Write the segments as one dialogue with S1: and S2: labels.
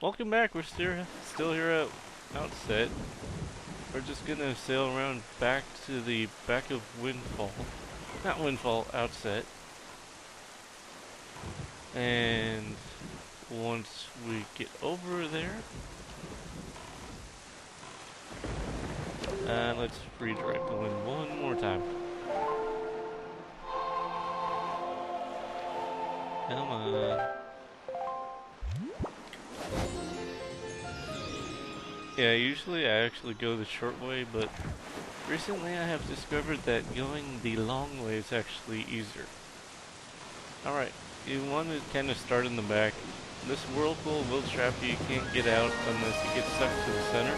S1: Welcome back. We're still here at Outset. We're just gonna sail around back to the back of Windfall. Not Windfall, Outset. And once we get over there, let's redirect the wind one more time. Come on. Yeah, usually I actually go the short way, but recently I have discovered that going the long way is actually easier. Alright, you want to kind of start in the back. This whirlpool will trap you, you can't get out unless you get stuck to the center.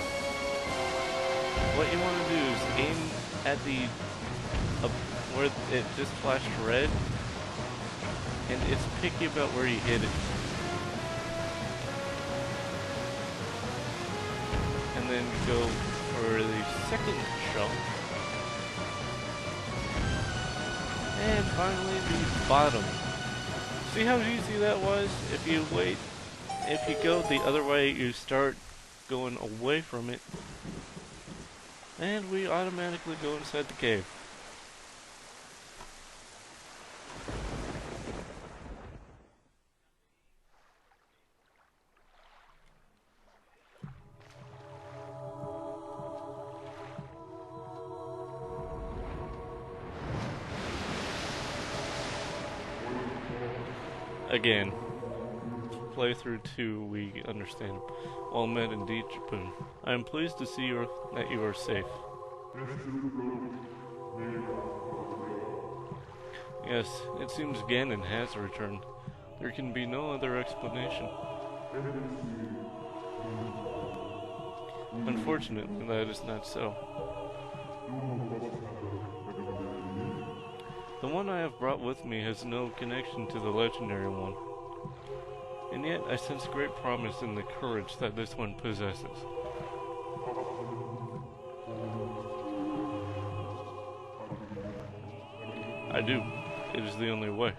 S1: What you want to do is aim at the where it just flashed red, and it's picky about where you hit it. And then go for the second shell. And finally the bottom. See how easy that was? If you go the other way, you start going away from it. And we automatically go inside the cave. Again, playthrough 2, we understand. Well met indeed, Jabun. I am pleased to see that you are safe. Yes, it seems Ganon has returned. There can be no other explanation. Unfortunately, that is not so. The one I have brought with me has no connection to the legendary one. And yet, I sense great promise in the courage that this one possesses. I do. It is the only way.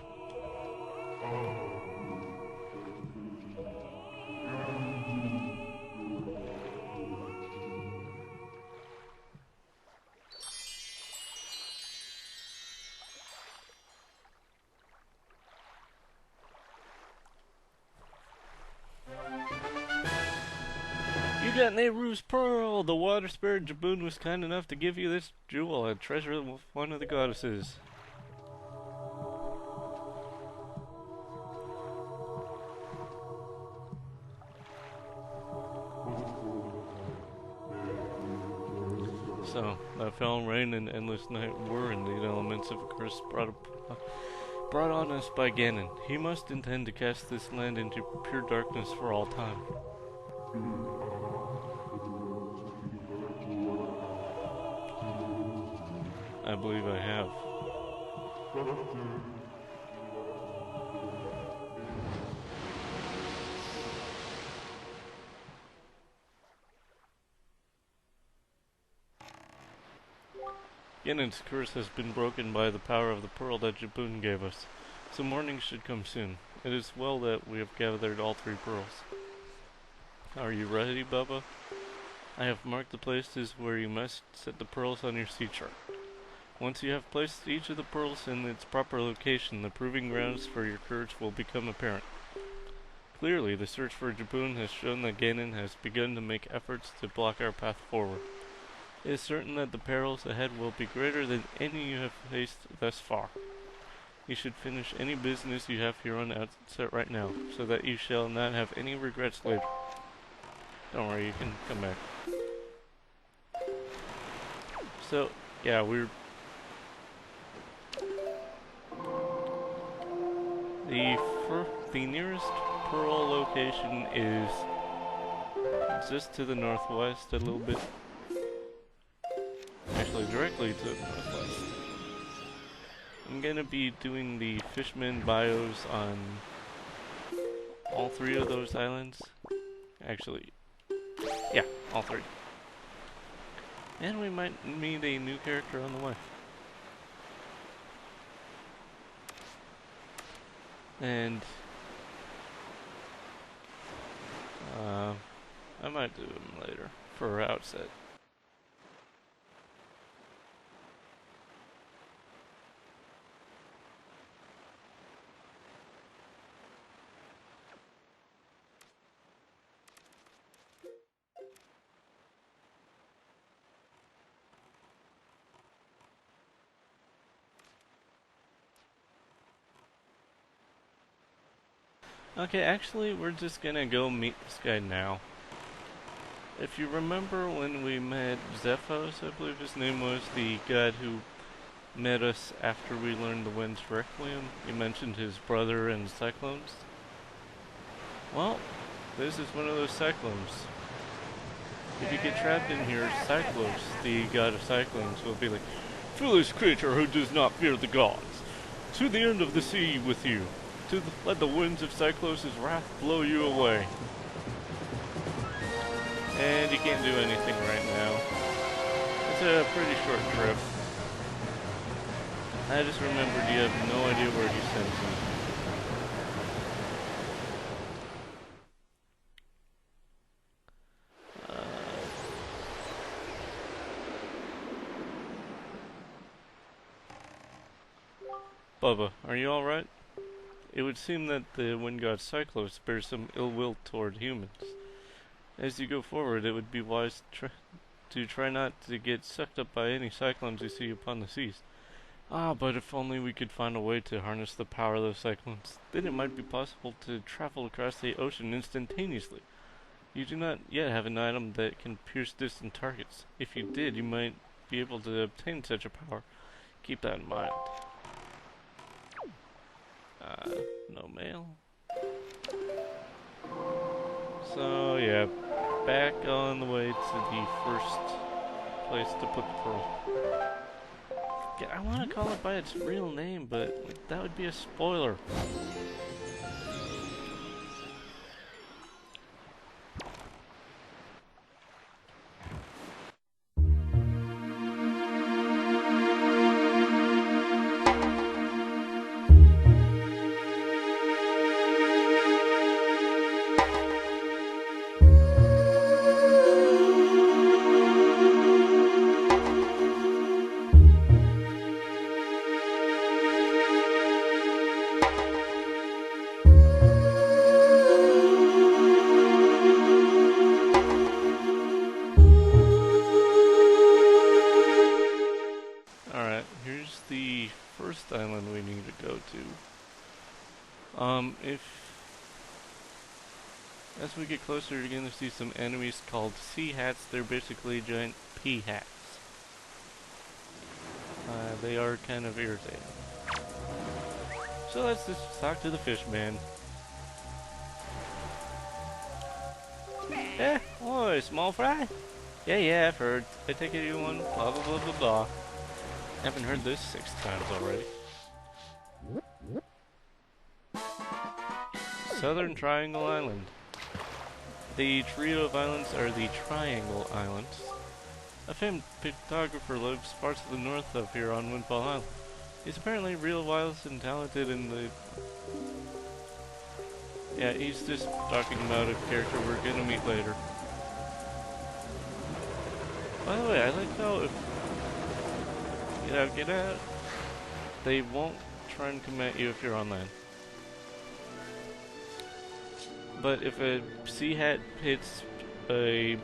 S1: You got Nehru's pearl! The water spirit Jabun was kind enough to give you this jewel, a treasure of one of the goddesses. So, that foul rain and endless night were indeed elements of a curse brought on us by Ganon. He must intend to cast this land into pure darkness for all time. I believe I have. Ganon's curse has been broken by the power of the pearl that Jabun gave us, so morning should come soon. It is well that we have gathered all 3 pearls. Are you ready, Bubba? I have marked the places where you must set the pearls on your sea chart. Once you have placed each of the pearls in its proper location, the proving grounds for your courage will become apparent. Clearly, the search for Jabun has shown that Ganon has begun to make efforts to block our path forward. It is certain that the perils ahead will be greater than any you have faced thus far. You should finish any business you have here on Outset right now, so that you shall not have any regrets later. Don't worry, you can come back. So, yeah, the nearest pearl location is just to the northwest a little bit. Actually, directly to the northwest. I'm gonna be doing the Fishman bios on all 3 of those islands. Actually, yeah, all 3. And we might meet a new character on the way. And might do them later for our outset. Okay, actually, we're just gonna go meet this guy now. If you remember when we met Zephos, I believe his name was, the god who met us after we learned the Wind's Requiem, you mentioned his brother and Psychlos. Well, this is one of those Psychlos. If you get trapped in here, Psychlos, the god of cyclones, will be like, "Foolish creature who does not fear the gods, to the end of the sea with you. Let the winds of Psychlos' wrath blow you away." And you can't do anything right now. It's a pretty short trip. I just remembered you have no idea where he sends you. Bubba, are you alright? It would seem that the wind god Psychlos bears some ill will toward humans. As you go forward, it would be wise to try not to get sucked up by any cyclones you see upon the seas. Ah, but if only we could find a way to harness the power of those cyclones, then it might be possible to travel across the ocean instantaneously. You do not yet have an item that can pierce distant targets. If you did, you might be able to obtain such a power. Keep that in mind. No mail. So, yeah, back on the way to the first place to put the pearl. Yeah, I want to call it by its real name, but like, that would be a spoiler. Here's the first island we need to go to. As we get closer, you're going to see some enemies called sea hats. They're basically giant pea hats. They are kind of irritating. So let's just talk to the fish man. Oi, small fry? Yeah, I've heard. I take it you want blah blah blah blah blah. Haven't heard this 6 times already. Southern Triangle Island. The trio of islands are the Triangle Islands. A famed photographer lives parts of the north of here on Windfall Island. He's apparently real wise and talented in the... Yeah, he's just talking about a character we're gonna meet later. By the way, I like how if... Get out. They won't try and come at you if you're on land. But if a sea hat hits a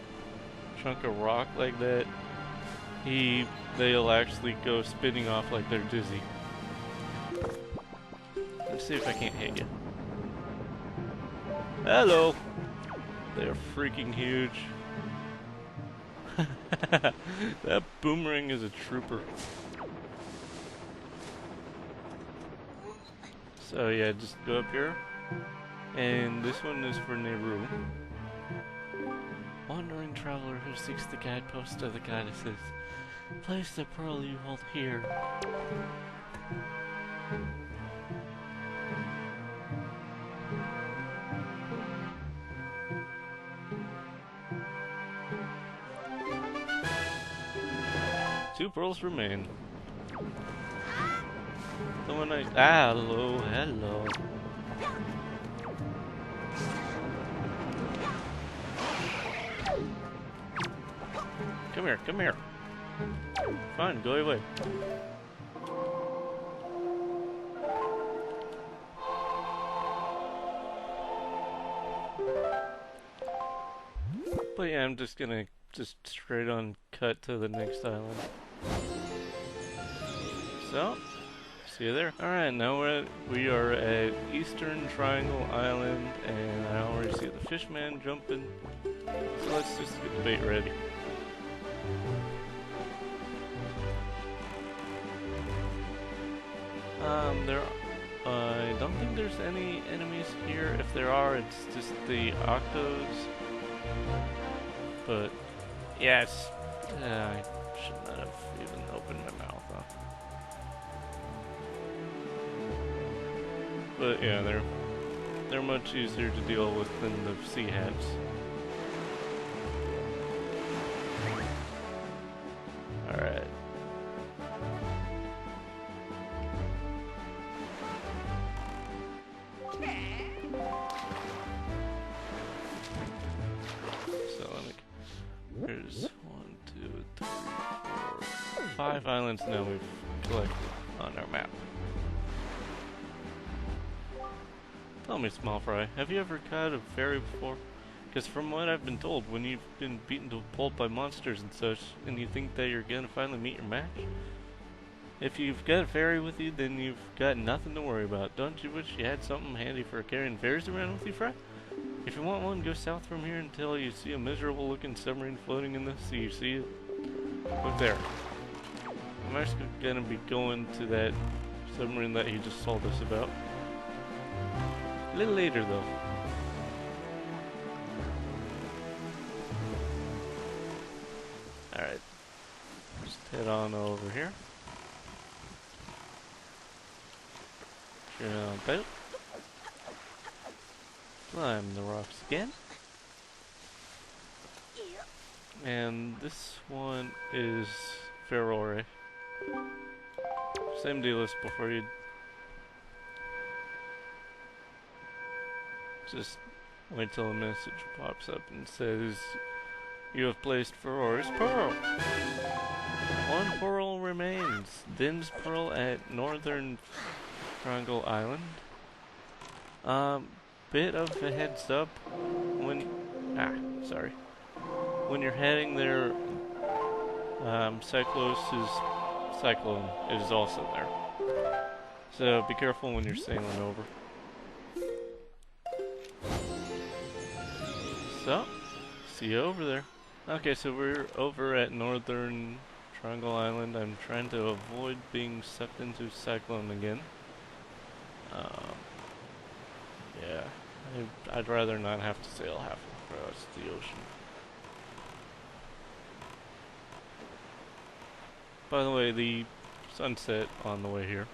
S1: chunk of rock like that, they'll actually go spinning off like they're dizzy. Let's see if I can't hit you. Hello! They're freaking huge. That boomerang is a trooper. So yeah, just go up here. And this one is for Nehru. Wandering traveler who seeks the guidepost of the goddesses. Place the pearl you hold here. Two pearls remain. The one hello. Come here, come here. Fine, go away. But yeah, I'm just gonna straight on cut to the next island. So, see you there. Alright, now we are at Eastern Triangle Island, and I already see the fishman jumping. So let's just get the bait ready. I don't think there's any enemies here. If there are, it's just the octos. But, yes, I should not have even opened my mouth, huh? But yeah, they're much easier to deal with than the sea hats. Alright. So there's 1, 2, 3, 4, 5 islands now we've collected on our map. Tell me, small fry, have you ever caught a fairy before? Because from what I've been told, when you've been beaten to a pulp by monsters and such, and you think that you're gonna finally meet your match, if you've got a fairy with you, then you've got nothing to worry about. Don't you wish you had something handy for carrying fairies around with you, Fry? If you want one, go south from here until you see a miserable looking submarine floating in the sea. See it? Look there. I'm actually gonna be going to that submarine that he just told us about. A little later though. Alright. Just head on over here. Jump out. Climb the rocks again. And this one is Ferrore. Same deal as before. You just wait till a message pops up and says, "You have placed Ferrore's pearl. 1 pearl remains. Din's pearl at Northern Triangle Island." Bit of a heads up when when you're heading there, Psychlos' cyclone is also there, so be careful when you're sailing over. So, see you over there. Okay, so we're over at Northern Triangle Island. I'm trying to avoid being sucked into cyclone again. Yeah. I'd rather not have to sail half across the ocean. By the way, the sunset on the way here.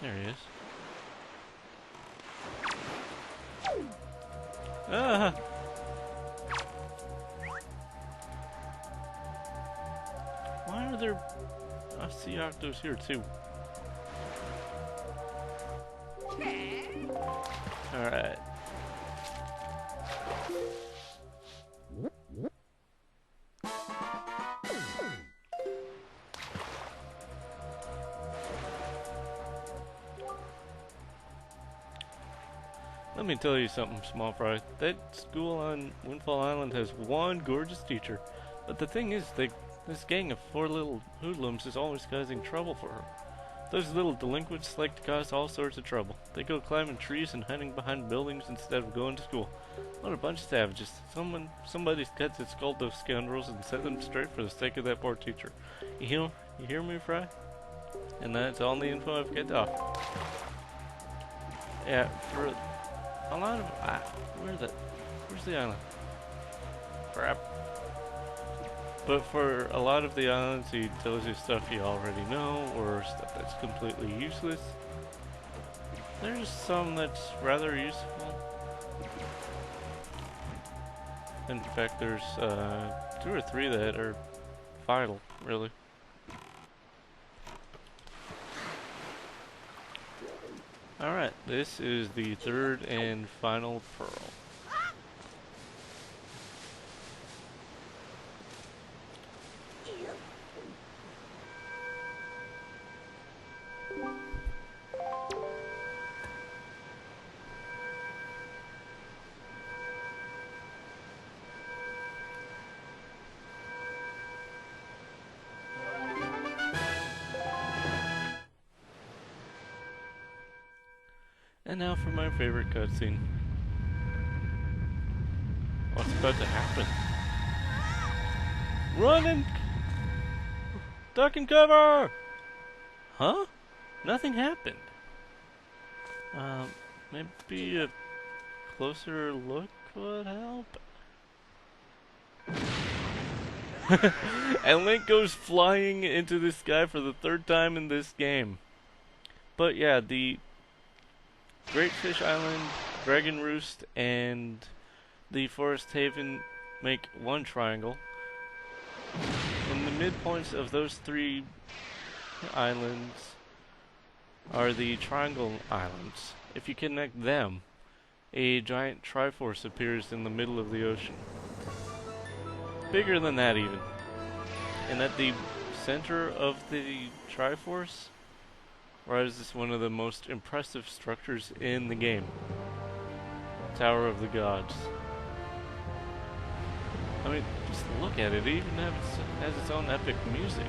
S1: There he is. Ah! Why are there sea octos here too? Alright. Let me tell you something, small fry. That school on Windfall Island has one gorgeous teacher. But the thing is, this gang of 4 little hoodlums is always causing trouble for her. Those little delinquents like to cause all sorts of trouble. They go climbing trees and hiding behind buildings instead of going to school. What a bunch of savages. Somebody's got to scold those scoundrels and set them straight for the sake of that poor teacher. You hear me, Fry? And that's all the info I've got to offer. Yeah, for a lot of... where's the island? Crap. But for a lot of the islands, he tells you stuff you already know, or stuff that's completely useless. There's some that's rather useful. In fact, there's 2 or 3 that are vital, really. Alright, this is the third and final pearl. And now for my favorite cutscene. What's about to happen? Run and duck and cover! Huh? Nothing happened. Maybe a closer look would help? And Link goes flying into the sky for the third time in this game. But yeah, the Great Fish Island, Dragon Roost, and the Forest Haven make one triangle. And the midpoints of those three islands are the Triangle Islands. If you connect them, a giant Triforce appears in the middle of the ocean. Bigger than that even. And at the center of the Triforce rises one of the most impressive structures in the game. Tower of the Gods. I mean, just look at it. It even has its own epic music.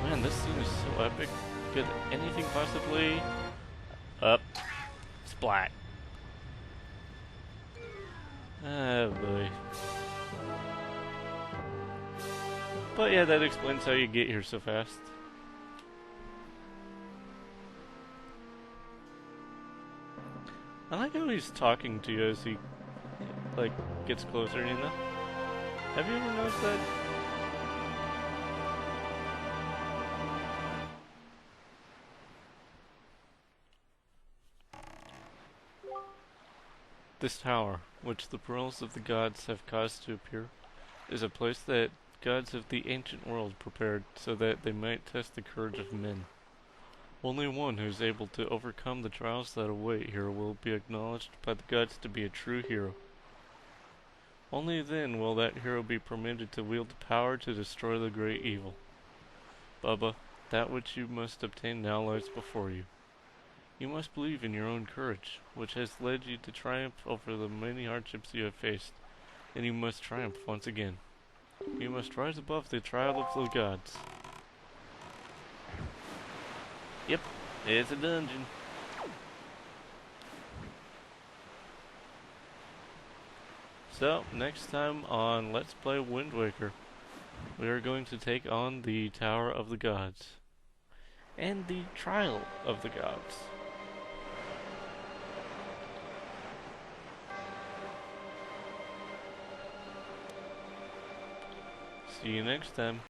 S1: Man, this scene is so epic. Could anything possibly... Up. Splat. Ah, boy. But yeah, that explains how you get here so fast. I like how he's talking to you as he, like, gets closer, you know? Have you ever noticed that? This tower, which the pearls of the gods have caused to appear, is a place that gods of the ancient world prepared so that they might test the courage of men. Only one who is able to overcome the trials that await here will be acknowledged by the gods to be a true hero. Only then will that hero be permitted to wield the power to destroy the great evil. Bubba, that which you must obtain now lies before you. You must believe in your own courage, which has led you to triumph over the many hardships you have faced, and you must triumph once again. You must rise above the trial of the gods. Yep, it's a dungeon. So, next time on Let's Play Wind Waker, we are going to take on the Tower of the Gods. And the Trial of the Gods. See you next time.